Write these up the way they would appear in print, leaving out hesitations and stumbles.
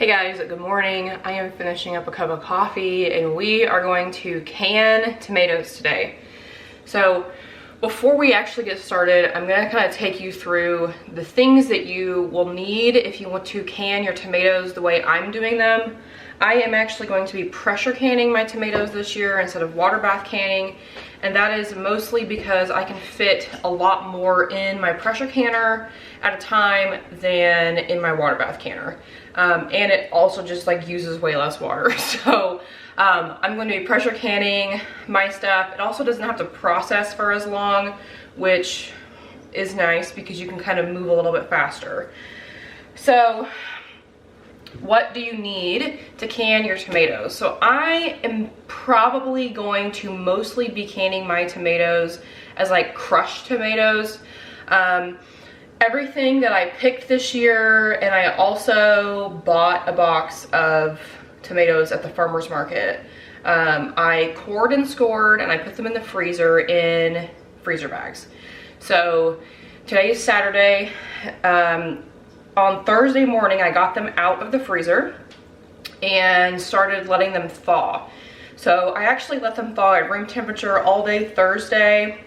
Hey guys, good morning. I am finishing up a cup of coffee and we are going to can tomatoes today. So before we actually get started, I'm gonna kind of take you through the things that you will need if you want to can your tomatoes the way I'm doing them. I am actually going to be pressure canning my tomatoes this year instead of water bath canning. And that is mostly because I can fit a lot more in my pressure canner at a time than in my water bath canner. And it also just like uses way less water. So I'm going to be pressure canning my stuff. It also doesn't have to process for as long, which is nice because you can kind of move a little bit faster. So what do you need to can your tomatoes? So I am probably going to mostly be canning my tomatoes as like crushed tomatoes. Everything that I picked this year, and I also bought a box of tomatoes at the farmer's market. I cored and scored and I put them in the freezer in freezer bags. So today is Saturday. On Thursday morning, I got them out of the freezer and started letting them thaw. So I actually let them thaw at room temperature all day Thursday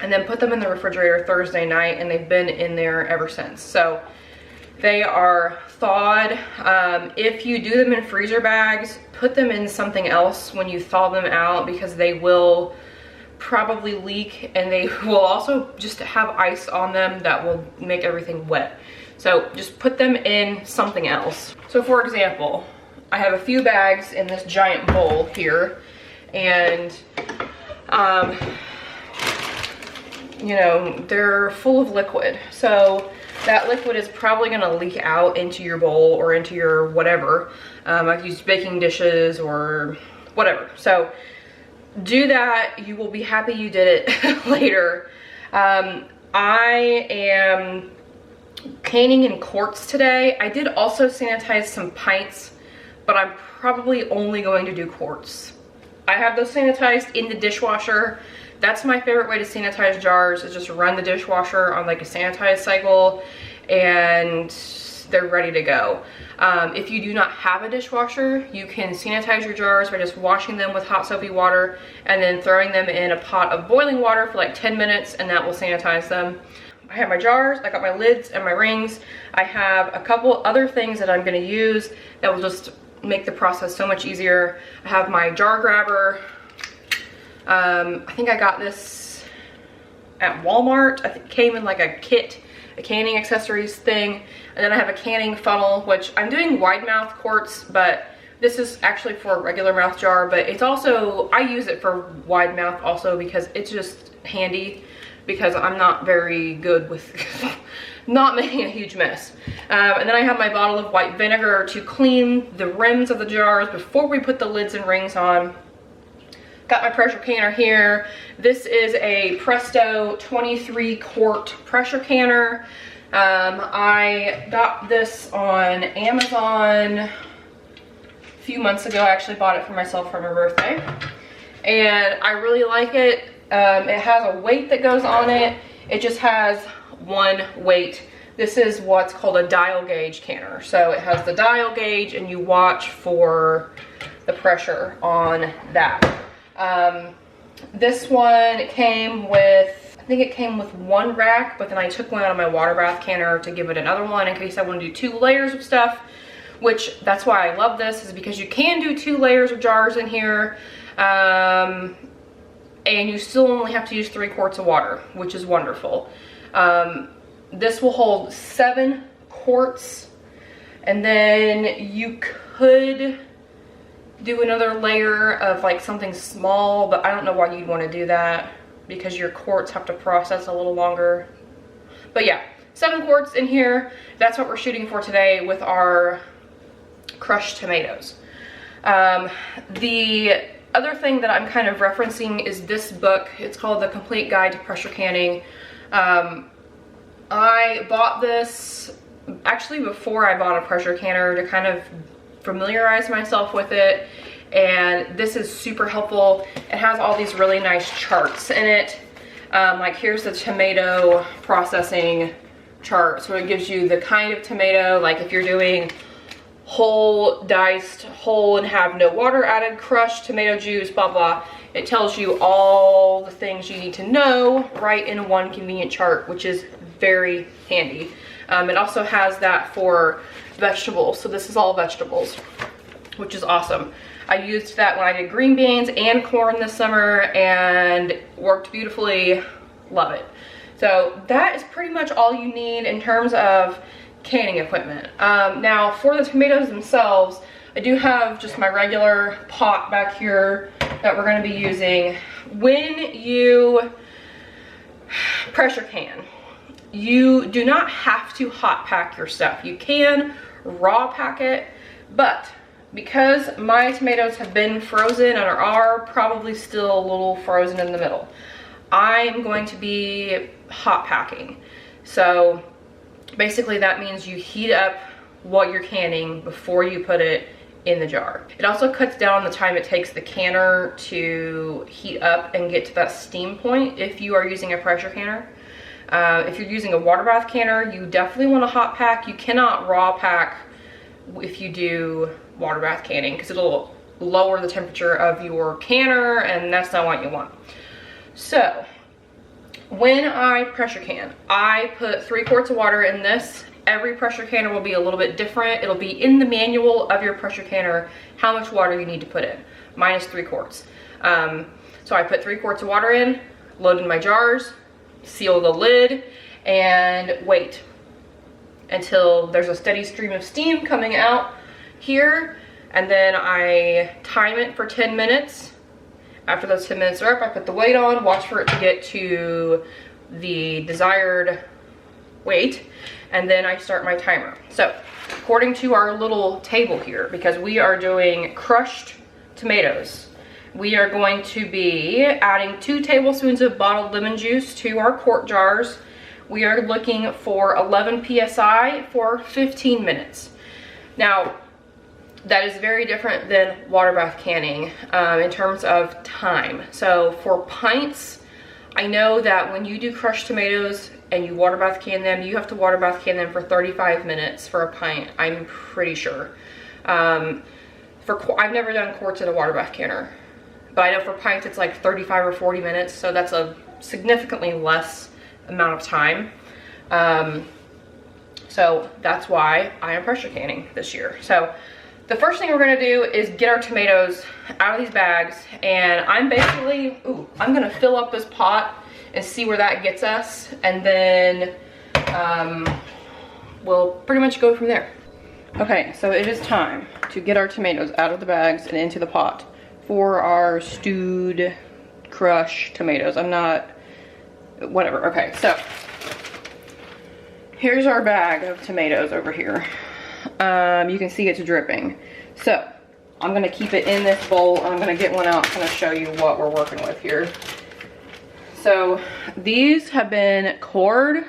and then put them in the refrigerator Thursday night, and they've been in there ever since. So they are thawed. If you do them in freezer bags, put them in something else when you thaw them out because they will probably leak, and they will also just have ice on them that will make everything wet. So just put them in something else. So for example, I have a few bags in this giant bowl here, and you know, they're full of liquid. So that liquid is probably gonna leak out into your bowl or into your whatever. I've used baking dishes or whatever. So do that, you will be happy you did it later. I am canning in quarts today. I did also sanitize some pints, but I'm probably only going to do quarts. I have those sanitized in the dishwasher. That's my favorite way to sanitize jars, is just run the dishwasher on like a sanitize cycle and they're ready to go. If you do not have a dishwasher, you can sanitize your jars by just washing them with hot soapy water and then throwing them in a pot of boiling water for like 10 minutes, and that will sanitize them. I have my jars, I got my lids and my rings. I have a couple other things that I'm gonna use that will just make the process so much easier. I have my jar grabber. I think I got this at Walmart. I think it came in like a kit, a canning accessories thing. And then I have a canning funnel, which I'm doing wide mouth quarts, but this is actually for a regular mouth jar, but it's also, I use it for wide mouth also because it's just handy, because I'm not very good with not making a huge mess. And then I have my bottle of white vinegar to clean the rims of the jars before we put the lids and rings on. Got my pressure canner here. This is a Presto 23 quart pressure canner. I got this on Amazon a few months ago. I actually bought it for myself for my birthday. And I really like it. It has a weight that goes on it. It just has one weight. This is what's called a dial gauge canner. So it has the dial gauge and you watch for the pressure on that. This one came with, I think it came with one rack, but then I took one out of my water bath canner to give it another one in case I want to do 2 layers of stuff, which that's why I love this, is because you can do 2 layers of jars in here. And you still only have to use 3 quarts of water, which is wonderful. This will hold 7 quarts, and then you could do another layer of like something small, but I don't know why you'd want to do that because your quarts have to process a little longer. But yeah, 7 quarts in here. That's what we're shooting for today with our crushed tomatoes. The other thing that I'm kind of referencing is this book. It's called The Complete Guide to Pressure Canning. I bought this actually before I bought a pressure canner to kind of familiarize myself with it, and this is super helpful. It has all these really nice charts in it. Like here's the tomato processing chart, so it gives you the kind of tomato, like if you're doing whole, diced whole and have no water added, crushed tomato juice, blah, blah. It tells you all the things you need to know right in one convenient chart, which is very handy. It also has that for vegetables. So this is all vegetables, which is awesome. I used that when I did green beans and corn this summer and worked beautifully. Love it. So that is pretty much all you need in terms of canning equipment. Now for the tomatoes themselves, I do have just my regular pot back here that we're going to be using. When you pressure can, you do not have to hot pack your stuff. You can raw pack it, but because my tomatoes have been frozen and are probably still a little frozen in the middle, I'm going to be hot packing. So basically that means you heat up what you're canning before you put it in the jar. It also cuts down the time it takes the canner to heat up and get to that steam point if you are using a pressure canner. If you're using a water bath canner, you definitely want to hot pack. You cannot raw pack if you do water bath canning because it'll lower the temperature of your canner and that's not what you want. So when I pressure can, I put 3 quarts of water in this. Every pressure canner will be a little bit different. It'll be in the manual of your pressure canner how much water you need to put in. Mine is 3 quarts. So I put 3 quarts of water in, load in my jars, seal the lid, and wait until there's a steady stream of steam coming out here. And then I time it for 10 minutes. After those 10 minutes are up, I put the weight on, watch for it to get to the desired weight, and then I start my timer. So according to our little table here, because we are doing crushed tomatoes, we are going to be adding 2 tablespoons of bottled lemon juice to our quart jars. We are looking for 11 psi for 15 minutes. Now, that is very different than water bath canning in terms of time. So for pints, I know that when you do crushed tomatoes and you water bath can them, you have to water bath can them for 35 minutes for a pint, I'm pretty sure. I've never done quarts in a water bath canner, but I know for pints it's like 35 or 40 minutes, so that's a significantly less amount of time. So that's why I am pressure canning this year. So the first thing we're gonna do is get our tomatoes out of these bags, and I'm basically, I'm gonna fill up this pot and see where that gets us, and then we'll pretty much go from there. Okay, so it is time to get our tomatoes out of the bags and into the pot for our stewed, crushed tomatoes. Whatever, okay, so here's our bag of tomatoes over here. You can see it's dripping. So I'm gonna keep it in this bowl. I'm gonna get one out and kind of show you what we're working with here. So these have been cored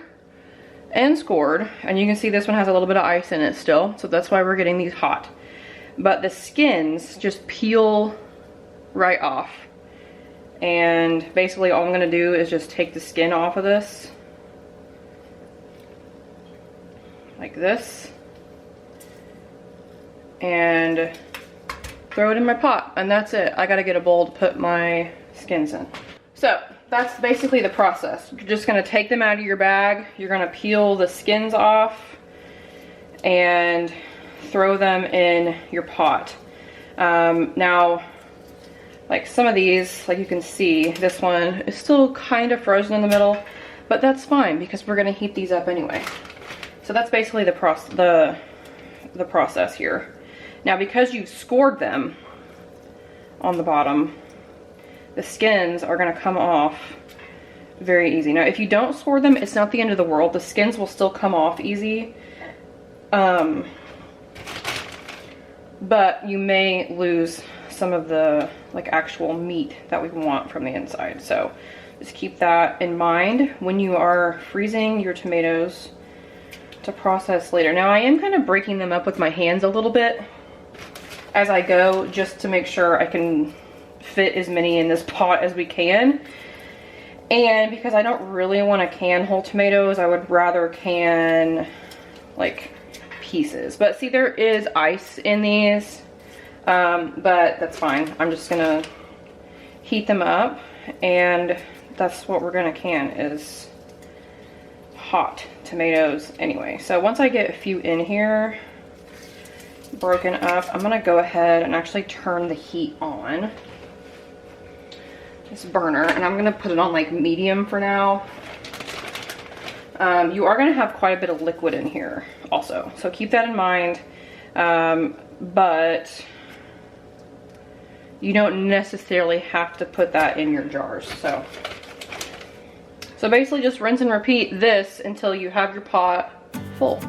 and scored, and you can see this one has a little bit of ice in it still, so that's why we're getting these hot. But the skins just peel right off, and basically all I'm gonna do is just take the skin off of this like this and throw it in my pot, and that's it. I gotta get a bowl to put my skins in. So that's basically the process. You're just gonna take them out of your bag, you're gonna peel the skins off and throw them in your pot. Now, like some of these, like you can see, this one is still kind of frozen in the middle, but that's fine because we're gonna heat these up anyway. So that's basically the process here. Now, because you've scored them on the bottom, the skins are gonna come off very easy. Now, if you don't score them, it's not the end of the world. The skins will still come off easy. But you may lose some of the like actual meat that we want from the inside. So just keep that in mind when you are freezing your tomatoes to process later. Now, I am kind of breaking them up with my hands a little bit as I go, just to make sure I can fit as many in this pot as we can. And because I don't really want to can whole tomatoes, I would rather can like pieces. But see, there is ice in these, but that's fine. I'm just gonna heat them up, and that's what we're gonna can, is hot tomatoes anyway. So once I get a few in here, broken up, I'm gonna go ahead and actually turn the heat on this burner, and I'm gonna put it on like medium for now. You are gonna have quite a bit of liquid in here also, so keep that in mind. But you don't necessarily have to put that in your jars. So basically just rinse and repeat this until you have your pot full.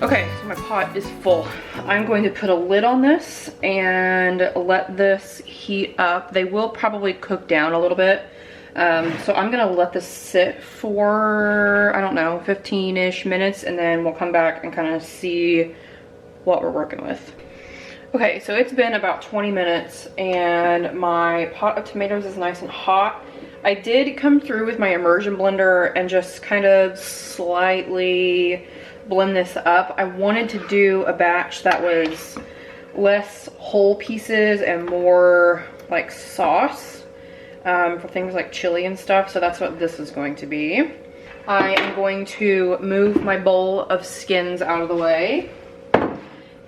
Okay, so my pot is full. I'm going to put a lid on this and let this heat up. They will probably cook down a little bit. So I'm gonna let this sit for, I don't know, 15-ish minutes, and then we'll come back and kind of see what we're working with. Okay, so it's been about 20 minutes and my pot of tomatoes is nice and hot. I did come through with my immersion blender and just kind of slightly blend this up. I wanted to do a batch that was less whole pieces and more like sauce for things like chili and stuff. So that's what this is going to be. I am going to move my bowl of skins out of the way,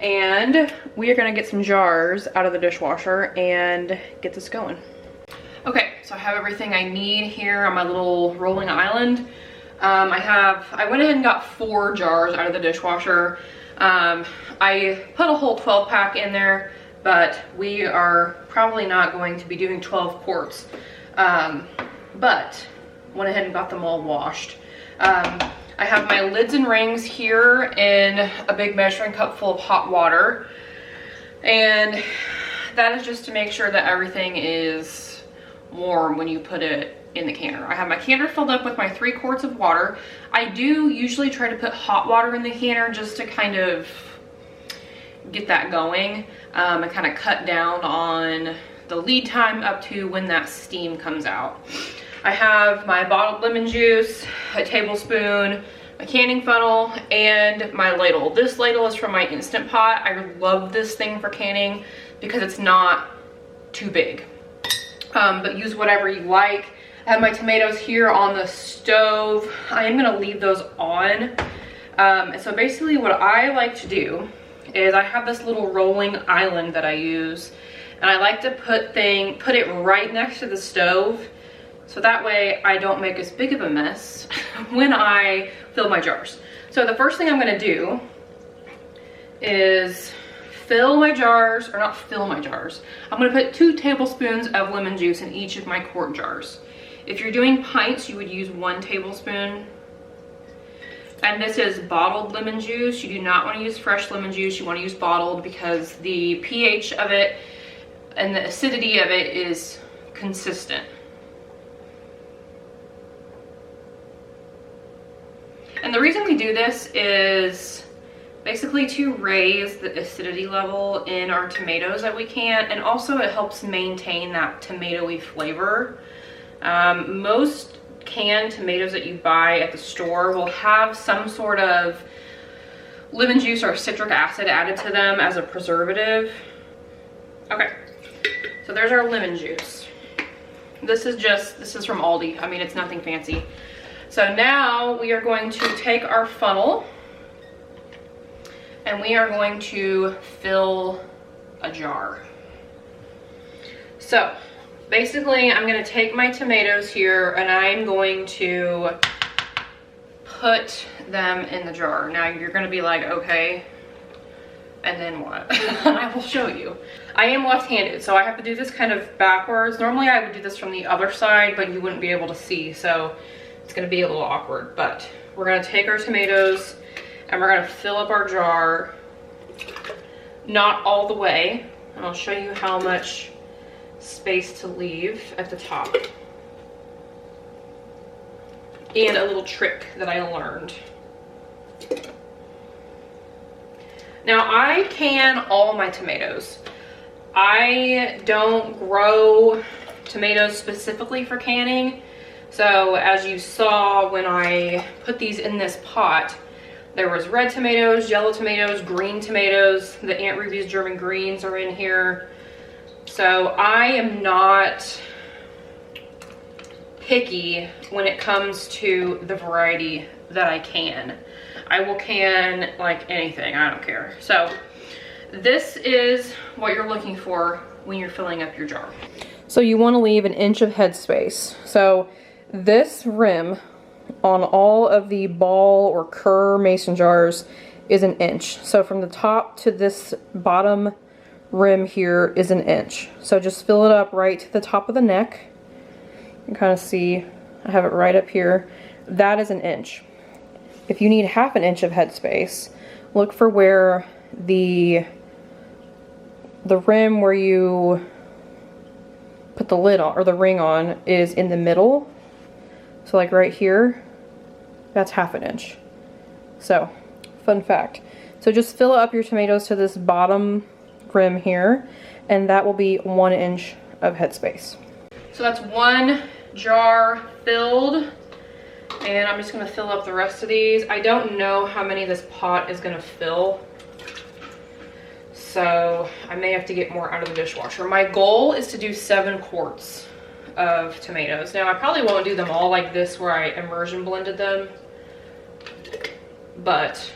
and we are going to get some jars out of the dishwasher and get this going. Okay, so I have everything I need here on my little rolling island. I went ahead and got 4 jars out of the dishwasher. I put a whole 12 pack in there, but we are probably not going to be doing 12 quarts. But went ahead and got them all washed. I have my lids and rings here in a big measuring cup full of hot water. And that is just to make sure that everything is warm when you put it in the canner. I have my canner filled up with my 3 quarts of water. I do usually try to put hot water in the canner just to kind of get that going and kind of cut down on the lead time up to when that steam comes out. I have my bottled lemon juice, a tablespoon, a canning funnel, and my ladle. This ladle is from my Instant Pot. I love this thing for canning because it's not too big, but use whatever you like. I have my tomatoes here on the stove. I am gonna leave those on. And so basically what I like to do is I have this little rolling island that I use, and I like to put it right next to the stove, so that way I don't make as big of a mess when I fill my jars. So the first thing I'm gonna do is fill my jars, or not fill my jars. I'm gonna put 2 tablespoons of lemon juice in each of my quart jars. If you're doing pints, you would use 1 tablespoon. And this is bottled lemon juice. You do not want to use fresh lemon juice. You want to use bottled because the pH of it and the acidity of it is consistent. And the reason we do this is basically to raise the acidity level in our tomatoes that we can, and also it helps maintain that tomatoey flavor. Most canned tomatoes that you buy at the store will have some sort of lemon juice or citric acid added to them as a preservative. Okay, so there's our lemon juice. This is from Aldi. I mean, it's nothing fancy. So now we are going to take our funnel and we are going to fill a jar. So basically I'm going to take my tomatoes here and I'm going to put them in the jar. Now you're going to be like, okay, and then what? I will show you. I am left-handed, so I have to do this kind of backwards. Normally I would do this from the other side, but you wouldn't be able to see, so it's going to be a little awkward. But we're going to take our tomatoes and we're going to fill up our jar. Not all the way. And I'll show you how much space to leave at the top. And a little trick that I learned. Now I can all my tomatoes. I don't grow tomatoes specifically for canning. So as you saw when I put these in this pot, there was red tomatoes, yellow tomatoes, green tomatoes. The Aunt Ruby's German greens are in here. So I am not picky when it comes to the variety that I can. I will can like anything, I don't care. So this is what you're looking for when you're filling up your jar. So you want to leave 1 inch of headspace. So this rim on all of the ball or Kerr mason jars is 1 inch. So from the top to this bottom rim here is 1 inch. So just fill it up right to the top of the neck. You can kind of see I have it right up here. That is 1 inch. If you need 1/2 inch of headspace, look for where the rim where you put the lid on or the ring on is in the middle. So like right here, that's 1/2 inch. So fun fact. So just fill up your tomatoes to this bottom rim here, and that will be 1 inch of headspace. So that's 1 jar filled, and I'm just gonna fill up the rest of these. I don't know how many this pot is gonna fill, so I may have to get more out of the dishwasher. My goal is to do 7 quarts of tomatoes. Now I probably won't do them all like this where I immersion blended them, but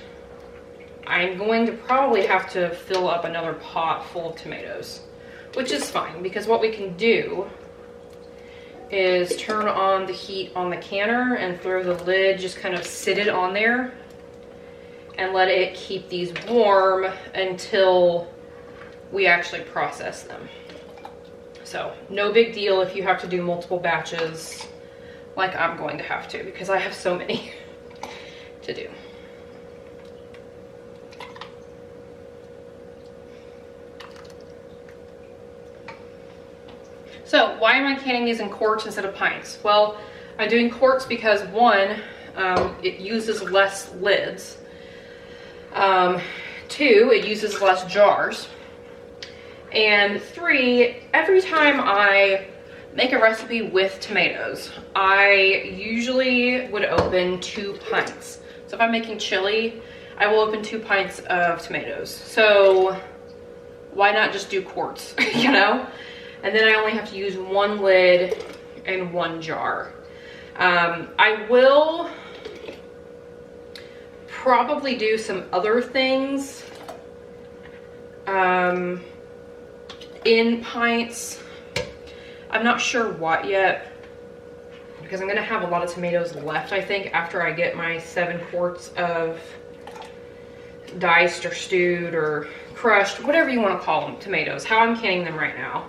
I'm going to probably have to fill up another pot full of tomatoes, which is fine because what we can do is turn on the heat on the canner and throw the lid, just kind of sit it on there and let it keep these warm until we actually process them. So no big deal if you have to do multiple batches like I'm going to have to, because I have so many to do. So why am I canning these in quarts instead of pints? Well, I'm doing quarts because 1, it uses less lids. 2, it uses less jars. And 3, every time I make a recipe with tomatoes, I usually would open 2 pints. So if I'm making chili, I will open 2 pints of tomatoes. So why not just do quarts, you know? And then I only have to use 1 lid and 1 jar. I will probably do some other things in pints. I'm not sure what yet, because I'm gonna have a lot of tomatoes left, I think, after I get my 7 quarts of diced or stewed or crushed, whatever you want to call them, tomatoes, how I'm canning them right now.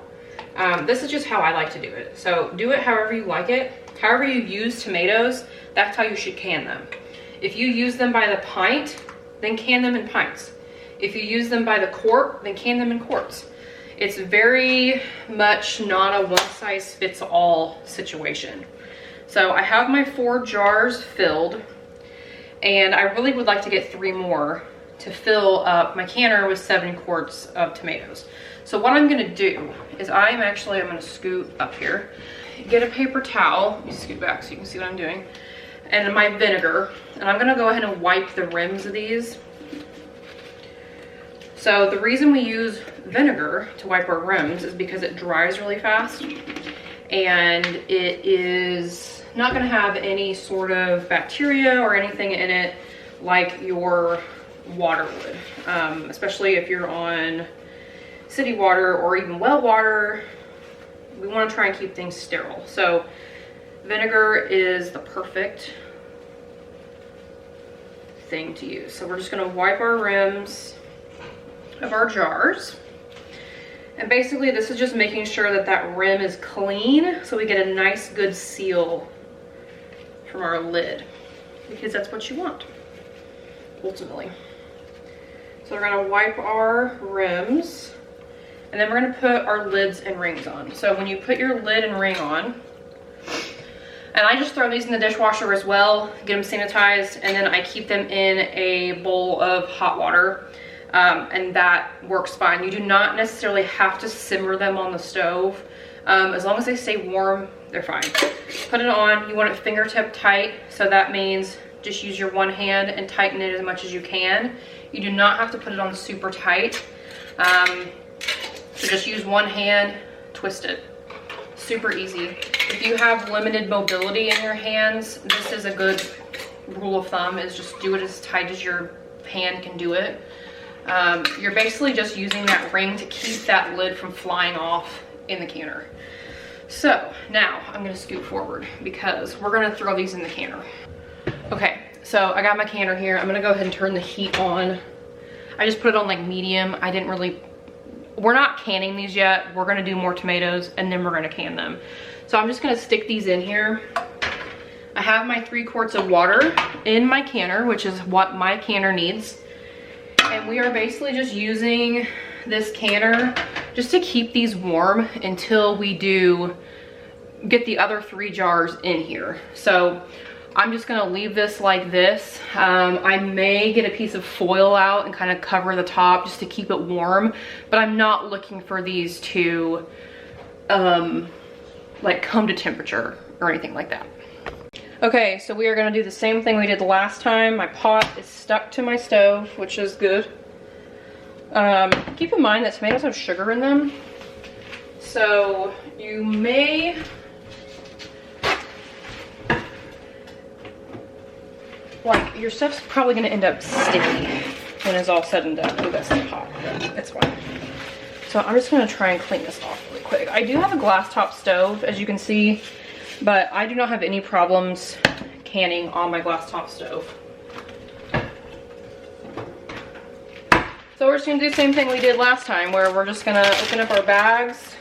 This is just how I like to do it. So do it however you like it. However you use tomatoes, that's how you should can them. If you use them by the pint, then can them in pints. If you use them by the quart, then can them in quarts. It's very much not a one-size-fits-all situation. So I have my 4 jars filled, and I really would like to get 3 more to fill up my canner with 7 quarts of tomatoes. So what I'm gonna do is I'm gonna scoot up here, get a paper towel, let me scoot back so you can see what I'm doing, and my vinegar, and I'm gonna go ahead and wipe the rims of these. So the reason we use vinegar to wipe our rims is because it dries really fast, and it is not going to have any sort of bacteria or anything in it like your water would, especially if you're on city water or even well water. We want to try and keep things sterile. So vinegar is the perfect thing to use. So we're just going to wipe our rims of our jars. And basically this is just making sure that that rim is clean so we get a nice good seal from our lid, because that's what you want ultimately. So we're going to wipe our rims, and then we're going to put our lids and rings on. So when you put your lid and ring on, and I just throw these in the dishwasher as well, get them sanitized, and then I keep them in a bowl of hot water, and that works fine. You do not necessarily have to simmer them on the stove. As long as they stay warm, they're fine. Put it on, you want it fingertip tight, so that means just use your one hand and tighten it as much as you can. You do not have to put it on super tight. So just use one hand, twist it. Super easy. If you have limited mobility in your hands, this is a good rule of thumb, is just do it as tight as your hand can do it. You're basically just using that ring to keep that lid from flying off in the canner. So now I'm gonna scoot forward because we're gonna throw these in the canner. Okay, so I got my canner here. I'm gonna go ahead and turn the heat on. I just put it on like medium. We're not canning these yet. We're gonna do more tomatoes and then we're gonna can them. So I'm just gonna stick these in here. I have my 3 quarts of water in my canner, which is what my canner needs. And we are basically just using this canner just to keep these warm until we do get the other 3 jars in here. So I'm just gonna leave this like this. I may get a piece of foil out and kind of cover the top just to keep it warm, but I'm not looking for these to like come to temperature or anything like that. Okay, so we are gonna do the same thing we did the last time. My pot is stuck to my stove, which is good. Keep in mind that tomatoes have sugar in them, so you may your stuff's probably gonna end up sticky when it's all said and done. Ooh, that's the pot. It's fine. So I'm just gonna try and clean this off really quick. I do have a glass top stove, as you can see, but I do not have any problems canning on my glass top stove. So we're just gonna do the same thing we did last time, where we're just gonna open up our bags,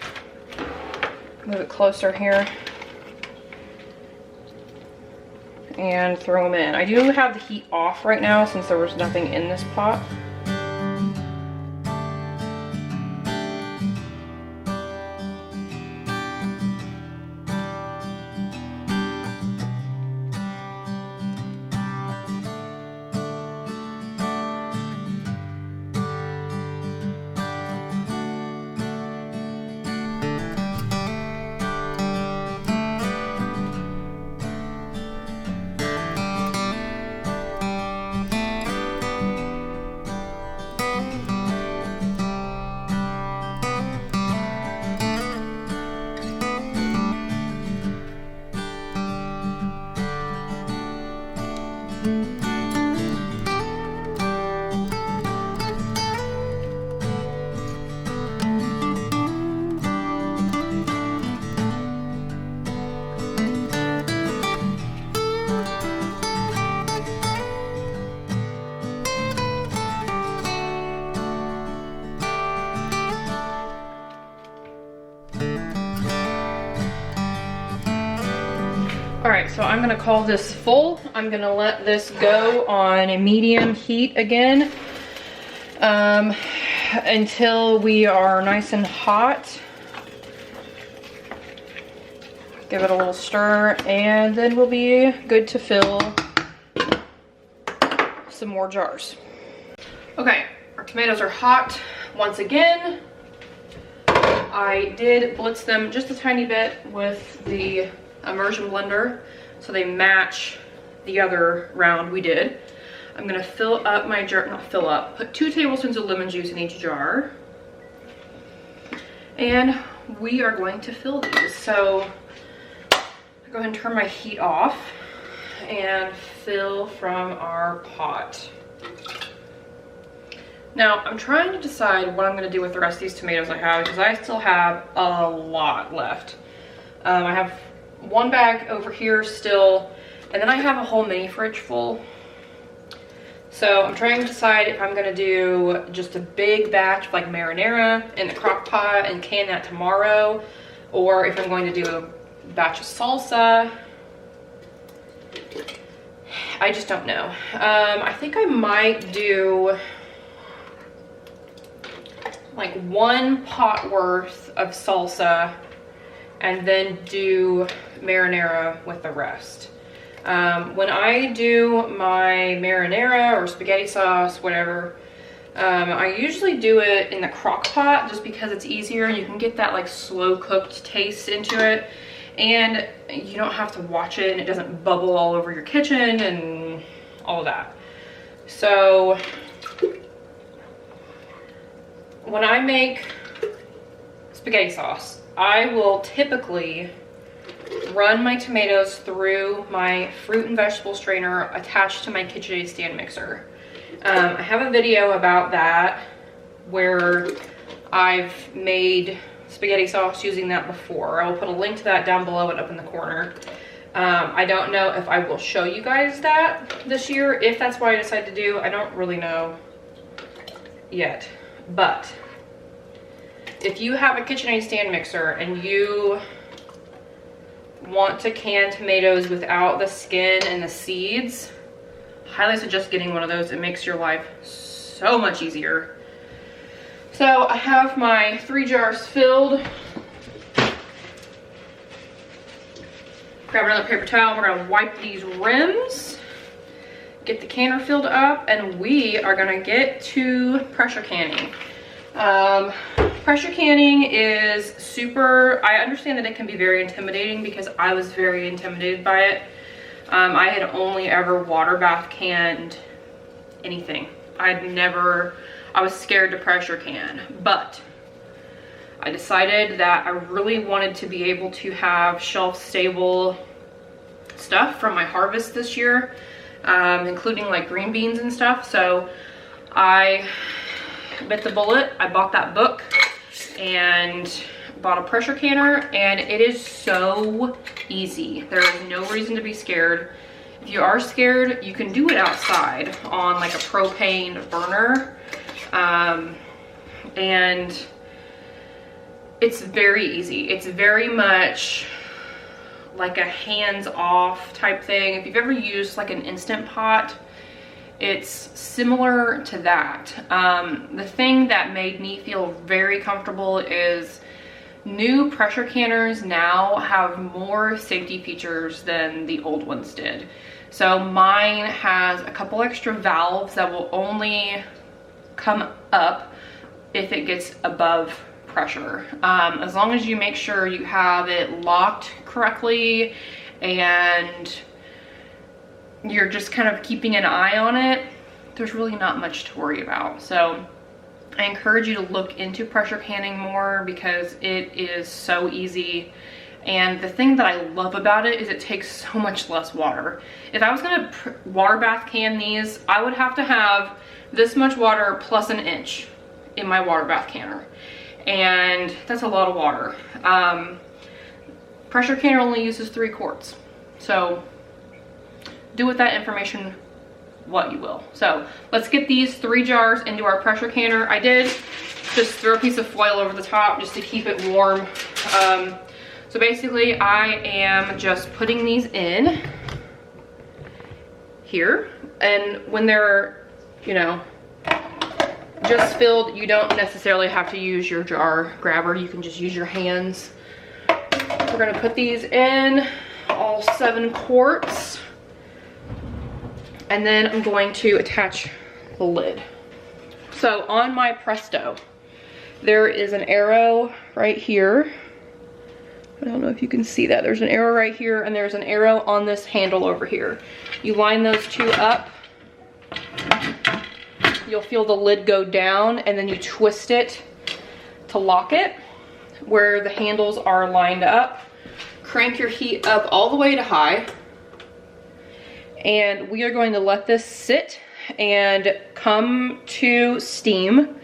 move it closer here, and throw them in. I do have the heat off right now since there was nothing in this pot. All right, so I'm gonna call this full. I'm gonna let this go on a medium heat again until we are nice and hot. Give it a little stir, and then we'll be good to fill some more jars. Okay, our tomatoes are hot once again. I did blitz them just a tiny bit with the immersion blender so they match the other round we did. I'm gonna fill up my jar, not fill up, put 2 tablespoons of lemon juice in each jar. And we are going to fill these. So I'll go ahead and turn my heat off and fill from our pot. Now I'm trying to decide what I'm going to do with the rest of these tomatoes I have, because I still have a lot left. I have one bag over here still, and then I have a whole mini fridge full. So I'm trying to decide if I'm going to do just a big batch of like marinara in the crock pot and can that tomorrow, or if I'm going to do a batch of salsa. I just don't know. I think I might do like 1 pot worth of salsa and then do marinara with the rest. When I do my marinara or spaghetti sauce, whatever, I usually do it in the crock pot just because it's easier. You can get that like slow cooked taste into it, and you don't have to watch it, and it doesn't bubble all over your kitchen and all of that. So when I make spaghetti sauce, I will typically run my tomatoes through my fruit and vegetable strainer attached to my KitchenAid stand mixer. I have a video about that where I've made spaghetti sauce using that before. I will put a link to that down below and up in the corner. I don't know if I will show you guys that this year, if that's what I decide to do. I don't really know yet. But if you have a KitchenAid stand mixer and you want to can tomatoes without the skin and the seeds, highly suggest getting one of those. It makes your life so much easier. So I have my 3 jars filled. Grab another paper towel. We're gonna wipe these rims, get the canner filled up, and we are gonna get to pressure canning. Pressure canning is super, I understand that it can be very intimidating because I was very intimidated by it. I had only ever water bath canned anything. I was scared to pressure can, but I decided that I really wanted to be able to have shelf stable stuff from my harvest this year, including like green beans and stuff. So I bit the bullet. I bought that book and bought a pressure canner, and it is so easy. There is no reason to be scared. If you are scared, you can do it outside on like a propane burner, and it's very easy. It's very much like a hands-off type thing. If you've ever used like an Instant Pot, it's similar to that. The thing that made me feel very comfortable is new pressure canners now have more safety features than the old ones did. So mine has a couple extra valves that will only come up if it gets above pressure. As long as you make sure you have it locked correctly and you're just kind of keeping an eye on it, there's really not much to worry about. So I encourage you to look into pressure canning more because it is so easy. And the thing that I love about it is it takes so much less water. If I was gonna water bath can these, I would have to have this much water plus an inch in my water bath canner. And that's a lot of water. Pressure canner only uses 3 quarts. So do with that information what you will. So let's get these 3 jars into our pressure canner. I did just throw a piece of foil over the top just to keep it warm. So basically I am just putting these in here, and when they're, you know, just filled, you don't necessarily have to use your jar grabber. You can just use your hands. We're gonna put these in, all 7 quarts. And then I'm going to attach the lid. So on my Presto, there is an arrow right here. I don't know if you can see that. There's an arrow right here, and there's an arrow on this handle over here. You line those 2 up. You'll feel the lid go down, and then you twist it to lock it. where the handles are lined up. Crank your heat up all the way to high. And we are going to let this sit and come to steam.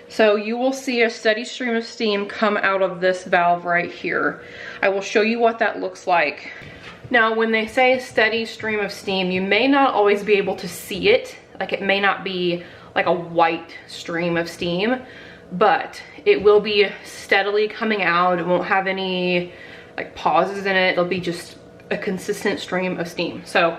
So you will see a steady stream of steam come out of this valve right here. I will show you what that looks like. Now, when they say steady stream of steam, you may not always be able to see it. Like, it may not be like a white stream of steam, but it will be steadily coming out. It won't have any like pauses in it. It'll be just a consistent stream of steam. So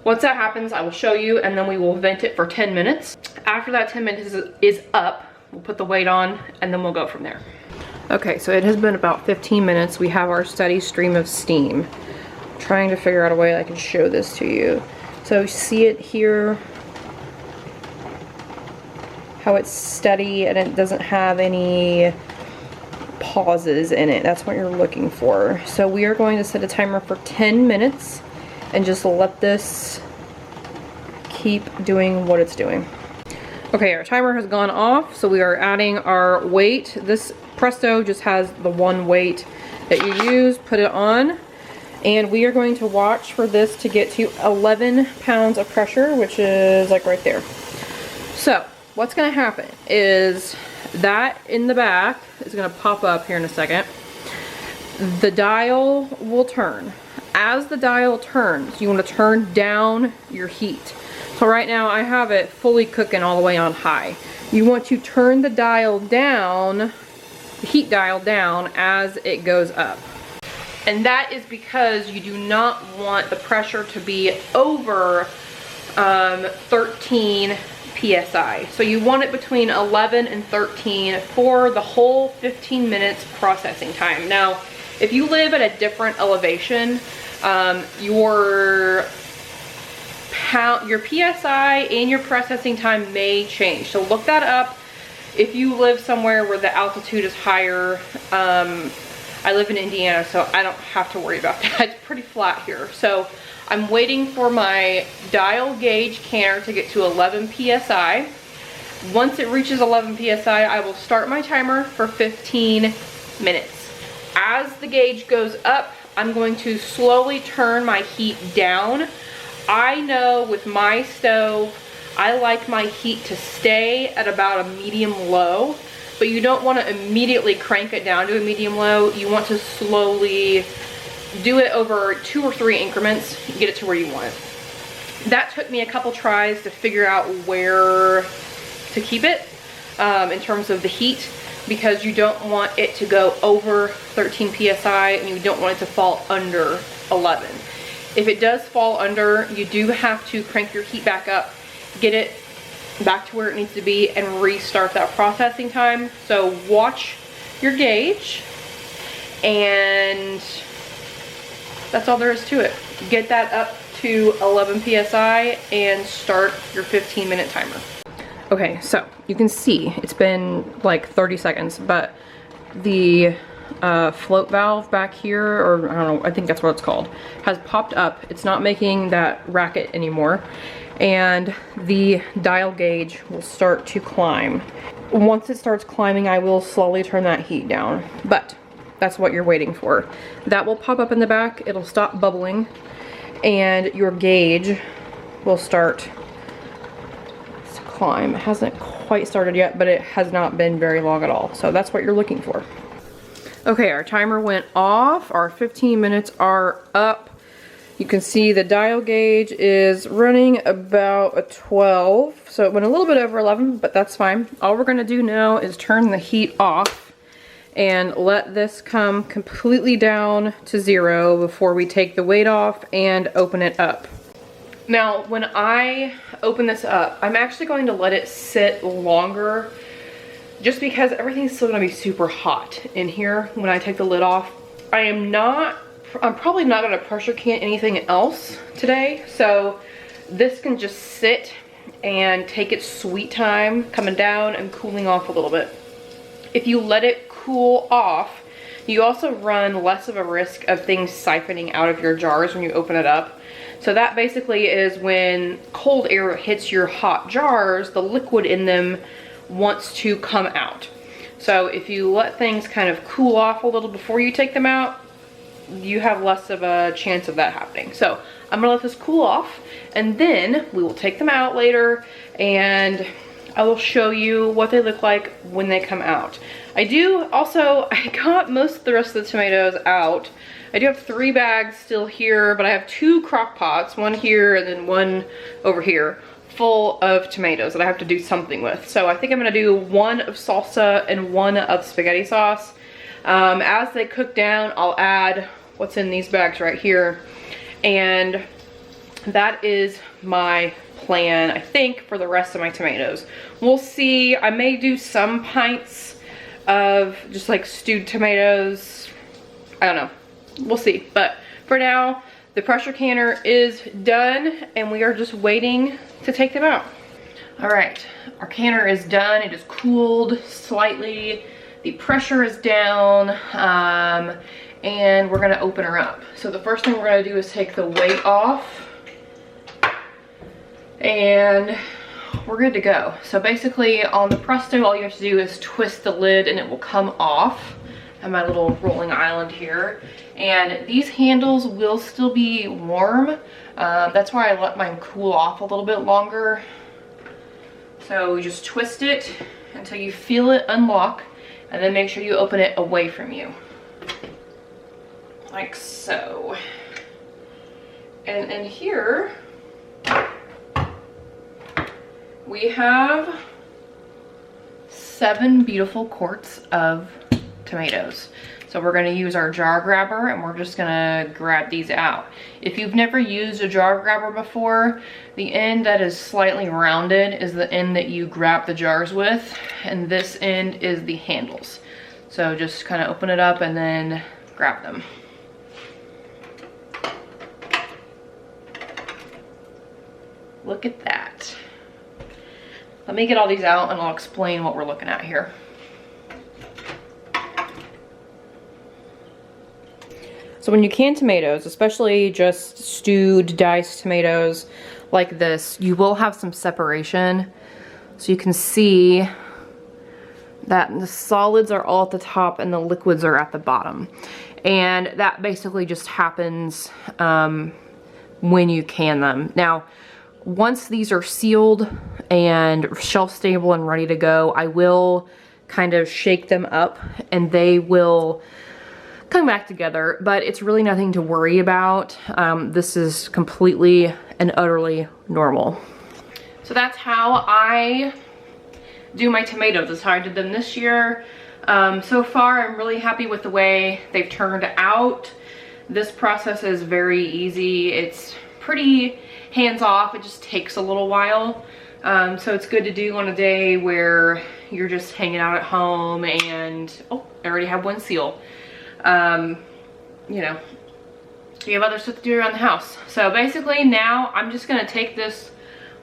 once that happens, I will show you, and then we will vent it for 10 minutes. After that 10 minutes is up, we'll put the weight on, and then we'll go from there. Okay, so it has been about 15 minutes. We have our steady stream of steam. I'm trying to figure out a way I can show this to you. So see it here, how it's steady and it doesn't have any pauses in it. That's what you're looking for. So we are going to set a timer for 10 minutes and just let this keep doing what it's doing. Okay, our timer has gone off, so we are adding our weight. This Presto just has the one weight that you use. Put it on, and we are going to watch for this to get to 11 pounds of pressure, which is like right there. So what's gonna happen is that in the back is gonna pop up here in a second. The dial will turn. As the dial turns, you want to turn down your heat. So right now I have it fully cooking all the way on high. You want to turn the dial down, the heat dial down, as it goes up. And that is because you do not want the pressure to be over 13 PSI. So you want it between 11 and 13 for the whole 15 minutes processing time. Now, if you live at a different elevation, your PSI and your processing time may change. So look that up. If you live somewhere where the altitude is higher, I live in Indiana, so I don't have to worry about that. It's pretty flat here. So I'm waiting for my dial gauge canner to get to 11 PSI. Once it reaches 11 PSI, I will start my timer for 15 minutes. As the gauge goes up, I'm going to slowly turn my heat down. I know with my stove, I like my heat to stay at about a medium low, but you don't want to immediately crank it down to a medium low. You want to slowly do it over 2 or 3 increments, get it to where you want it. That took me a couple tries to figure out where to keep it in terms of the heat, because you don't want it to go over 13 PSI and you don't want it to fall under 11. If it does fall under, you do have to crank your heat back up, get it back to where it needs to be, and restart that processing time. So watch your gauge, and that's all there is to it. Get that up to 11 PSI and start your 15-minute timer. Okay, so you can see it's been like 30 seconds, but the float valve back here, or I don't know, I think that's what it's called, has popped up. It's not making that racket anymore, and the dial gauge will start to climb. Once it starts climbing, I will slowly turn that heat down, but that's what you're waiting for. That will pop up in the back, it'll stop bubbling, and your gauge will start to climb. It hasn't quite started yet, but it has not been very long at all. So that's what you're looking for. Okay, our timer went off. Our 15 minutes are up. You can see the dial gauge is running about a 12. So it went a little bit over 11, but that's fine. All we're gonna do now is turn the heat off and let this come completely down to 0 before we take the weight off and open it up. Now, when I open this up, I'm actually going to let it sit longer, just because everything's still gonna be super hot in here when I take the lid off. I'm probably not gonna pressure can anything else today, so this can just sit and take its sweet time coming down and cooling off a little bit. If you let it cool off, you also run less of a risk of things siphoning out of your jars when you open it up. So that basically is when cold air hits your hot jars, the liquid in them wants to come out. So if you let things kind of cool off a little before you take them out, you have less of a chance of that happening. So I'm gonna let this cool off, and then we will take them out later, and I will show you what they look like when they come out. I got most of the rest of the tomatoes out. I do have 3 bags still here, but I have 2 crock pots, one here and then one over here, full of tomatoes that I have to do something with. So I think I'm gonna do 1 of salsa and 1 of spaghetti sauce. As they cook down, I'll add what's in these bags right here. And that is my plan, I think, for the rest of my tomatoes. We'll see. I may do some pints of just like stewed tomatoes. I don't know. We'll see. But for now, the pressure canner is done and we are just waiting to take them out. All right, our canner is done. It is cooled slightly. The pressure is down, and we're gonna open her up. So the first thing we're gonna do is take the weight off, and we're good to go. So basically on the Presto, all you have to do is twist the lid and it will come off. I have my little rolling island here. And these handles will still be warm. That's why I let mine cool off a little bit longer. So you just twist it until you feel it unlock, and then make sure you open it away from you. Like so. And in here, we have 7 beautiful quarts of tomatoes. So we're gonna use our jar grabber and we're just gonna grab these out. If you've never used a jar grabber before, the end that is slightly rounded is the end that you grab the jars with, and this end is the handles. So just kind of open it up and then grab them. Look at that. Let me get all these out and I'll explain what we're looking at here. So when you can tomatoes, especially just stewed diced tomatoes like this, you will have some separation. So you can see that the solids are all at the top and the liquids are at the bottom. And that basically just happens when you can them. Now, once these are sealed and shelf stable and ready to go, I will kind of shake them up and they will come back together, but it's really nothing to worry about. This is completely and utterly normal. So that's how I do my tomatoes. That's how I did them this year. So far, I'm really happy with the way they've turned out. This process is very easy. It's pretty hands-off. It just takes a little while. So it's good to do on a day where you're just hanging out at home and, oh, I already have 1 seal. You know, you have other stuff to do around the house. So basically now I'm just gonna take this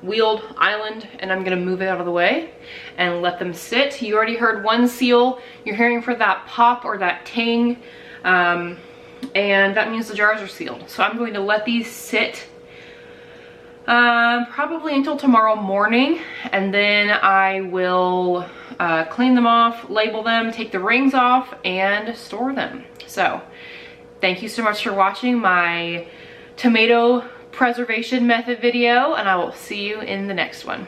wheeled island and I'm gonna move it out of the way and let them sit. You already heard 1 seal. You're hearing for that pop or that ting, and that means the jars are sealed. So I'm going to let these sit probably until tomorrow morning, and then I will clean them off, label them, take the rings off, and store them. So thank you so much for watching my tomato preservation method video, and I will see you in the next one.